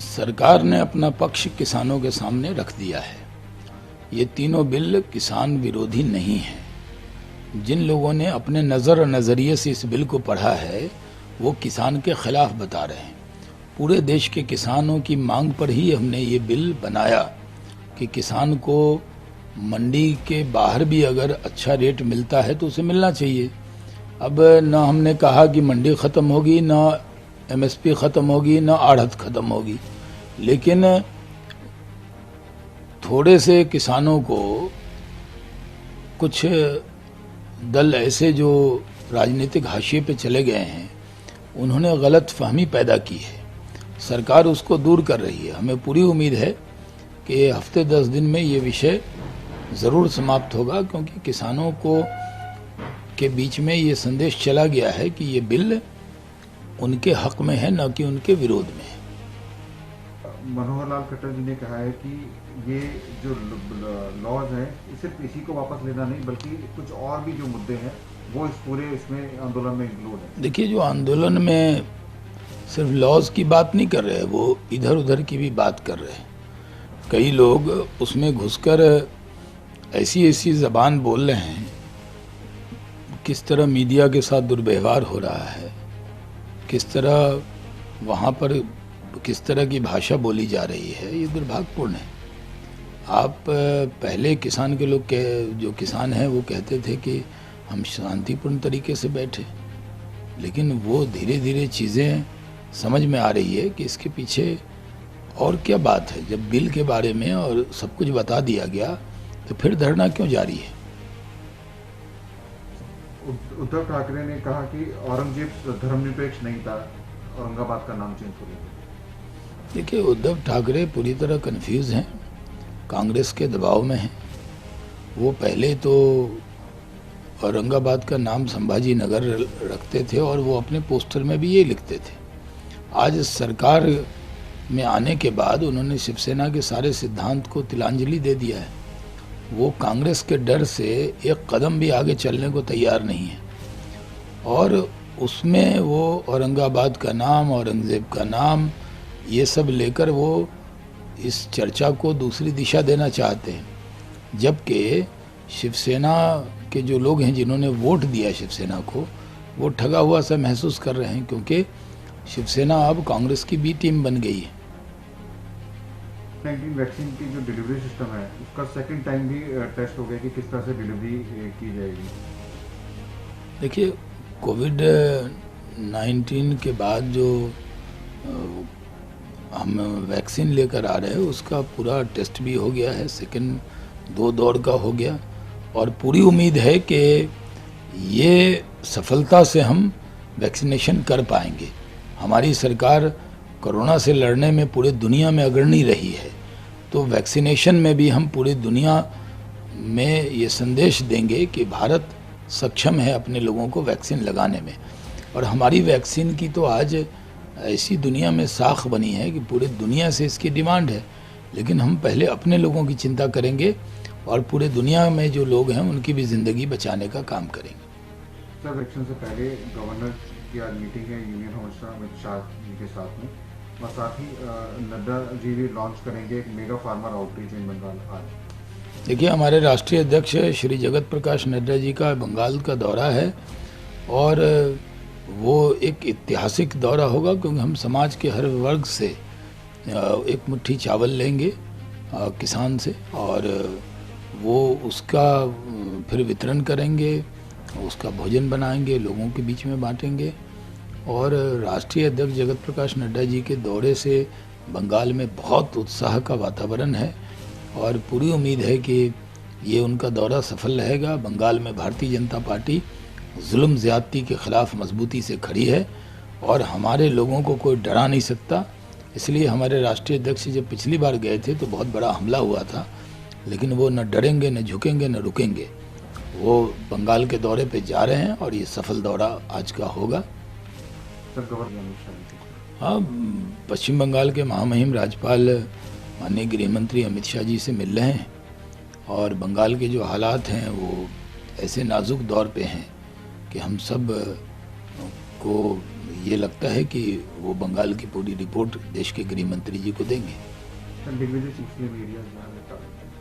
सरकार ने अपना पक्ष किसानों के सामने रख दिया है। ये तीनों बिल किसान विरोधी नहीं है। जिन लोगों ने अपने नज़र और नज़रिए से इस बिल को पढ़ा है वो किसान के खिलाफ बता रहे हैं। पूरे देश के किसानों की मांग पर ही हमने ये बिल बनाया कि किसान को मंडी के बाहर भी अगर अच्छा रेट मिलता है तो उसे मिलना चाहिए। अब ना हमने कहा कि मंडी ख़त्म होगी, ना एमएसपी ख़त्म होगी, ना आढ़त ख़त्म होगी, लेकिन थोड़े से किसानों को कुछ दल ऐसे जो राजनीतिक हाशिए पे चले गए हैं, उन्होंने गलत फहमी पैदा की है। सरकार उसको दूर कर रही है। हमें पूरी उम्मीद है कि हफ्ते 10 दिन में ये विषय ज़रूर समाप्त होगा, क्योंकि किसानों को के बीच में ये संदेश चला गया है कि ये बिल उनके हक में है, न कि उनके विरोध में है। मनोहर लाल खट्टर जी ने कहा है कि ये जो लॉज है सिर्फ इसी को वापस लेना नहीं बल्कि कुछ और भी जो मुद्दे हैं वो इस पूरे इसमें आंदोलन में इंक्लूड है। देखिए, जो आंदोलन में सिर्फ लॉज की बात नहीं कर रहे, वो इधर उधर की भी बात कर रहे हैं। कई लोग उसमें घुसकर ऐसी ऐसी ज़बान बोल रहे हैं, किस तरह मीडिया के साथ दुर्व्यवहार हो रहा है, किस तरह वहाँ पर किस तरह की भाषा बोली जा रही है, ये दुर्भाग्यपूर्ण है। आप पहले किसान के लोग जो किसान हैं वो कहते थे कि हम शांतिपूर्ण तरीके से बैठे, लेकिन वो धीरे धीरे चीज़ें समझ में आ रही है कि इसके पीछे और क्या बात है। जब बिल के बारे में और सब कुछ बता दिया गया तो फिर धरना क्यों जारी है। उद्धव ठाकरे ने कहा कि औरंगजेब धर्मनिरपेक्ष नहीं था, औरंगाबाद का नाम चेंज हो गया। देखिए, उद्धव ठाकरे पूरी तरह कंफ्यूज हैं, कांग्रेस के दबाव में हैं। वो पहले तो औरंगाबाद का नाम संभाजी नगर रखते थे और वो अपने पोस्टर में भी ये लिखते थे। आज सरकार में आने के बाद उन्होंने शिवसेना के सारे सिद्धांत को तिलांजलि दे दिया है। वो कांग्रेस के डर से एक कदम भी आगे चलने को तैयार नहीं है, और उसमें वो औरंगाबाद का नाम, औरंगजेब का नाम, ये सब लेकर वो इस चर्चा को दूसरी दिशा देना चाहते हैं। जबकि शिवसेना के जो लोग हैं जिन्होंने वोट दिया शिवसेना को, वो ठगा हुआ सा महसूस कर रहे हैं, क्योंकि शिवसेना अब कांग्रेस की बी टीम बन गई है। 19 वैक्सीन की जो डिलीवरी सिस्टम है उसका सेकंड टाइम भी टेस्ट हो गया कि किस तरह से डिलीवरी की जाएगी। देखिए, कोविड-19 के बाद जो हम वैक्सीन लेकर आ रहे हैं उसका पूरा टेस्ट भी हो गया है, सेकंड 2 दौर का हो गया, और पूरी उम्मीद है कि ये सफलता से हम वैक्सीनेशन कर पाएंगे। हमारी सरकार कोरोना से लड़ने में पूरे दुनिया में अग्रणी रही है, तो वैक्सीनेशन में भी हम पूरी दुनिया में ये संदेश देंगे कि भारत सक्षम है अपने लोगों को वैक्सीन लगाने में। और हमारी वैक्सीन की तो आज ऐसी दुनिया में साख बनी है कि पूरी दुनिया से इसकी डिमांड है, लेकिन हम पहले अपने लोगों की चिंता करेंगे और पूरे दुनिया में जो लोग हैं उनकी भी ज़िंदगी बचाने का काम करेंगे। सर, इलेक्शन से पहले गवर्नर की आज मीटिंग है यूनियन मिनिस्टर अमित शाह जी के साथ में, और साथ ही नड्डा जी भी लॉन्च करेंगे एक mega farmer outreach in Bengal आज। देखिए, हमारे राष्ट्रीय अध्यक्ष श्री जगत प्रकाश नड्डा जी का बंगाल का दौरा है, और वो एक ऐतिहासिक दौरा होगा, क्योंकि हम समाज के हर वर्ग से एक मुट्ठी चावल लेंगे किसान से, और वो उसका फिर वितरण करेंगे, उसका भोजन बनाएंगे, लोगों के बीच में बांटेंगे। और राष्ट्रीय अध्यक्ष जगत प्रकाश नड्डा जी के दौरे से बंगाल में बहुत उत्साह का वातावरण है, और पूरी उम्मीद है कि ये उनका दौरा सफल रहेगा। बंगाल में भारतीय जनता पार्टी जुल्म ज़्यादती के ख़िलाफ़ मजबूती से खड़ी है, और हमारे लोगों को कोई डरा नहीं सकता। इसलिए हमारे राष्ट्रीय अध्यक्ष जब पिछली बार गए थे तो बहुत बड़ा हमला हुआ था, लेकिन वो न डरेंगे, न झुकेंगे, न रुकेंगे। वो बंगाल के दौरे पे जा रहे हैं और ये सफल दौरा आज का होगा। हाँ, पश्चिम बंगाल के महामहिम राज्यपाल माननीय गृह मंत्री अमित शाह जी से मिल रहे हैं, और बंगाल के जो हालात हैं वो ऐसे नाजुक दौर पे हैं कि हम सब को ये लगता है कि वो बंगाल की पूरी रिपोर्ट देश के गृह मंत्री जी को देंगे। दिग्विजय सिंह मुस्लिम एरियाज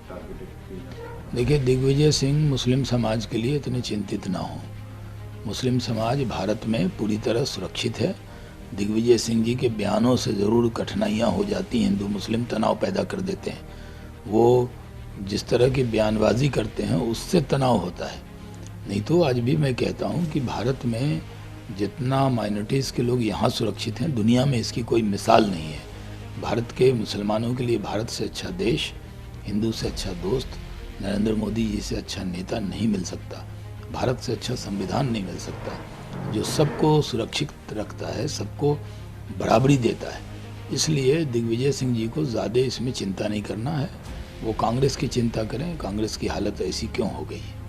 टारगेटेड किए जाते हैं। देखिए, दिग्विजय सिंह मुस्लिम समाज के लिए इतने चिंतित ना हो। मुस्लिम समाज भारत में पूरी तरह सुरक्षित है। दिग्विजय सिंह जी के बयानों से ज़रूर कठिनाइयाँ हो जाती हैं, हिंदू मुस्लिम तनाव पैदा कर देते हैं। वो जिस तरह की बयानबाजी करते हैं उससे तनाव होता है। नहीं तो आज भी मैं कहता हूँ कि भारत में जितना माइनॉरिटीज़ के लोग यहाँ सुरक्षित हैं, दुनिया में इसकी कोई मिसाल नहीं है। भारत के मुसलमानों के लिए भारत से अच्छा देश, हिंदू से अच्छा दोस्त, नरेंद्र मोदी जी से अच्छा नेता नहीं मिल सकता। भारत से अच्छा संविधान नहीं मिल सकता, जो सबको सुरक्षित रखता है, सबको बराबरी देता है। इसलिए दिग्विजय सिंह जी को ज़्यादा इसमें चिंता नहीं करना है। वो कांग्रेस की चिंता करें, कांग्रेस की हालत ऐसी क्यों हो गई है।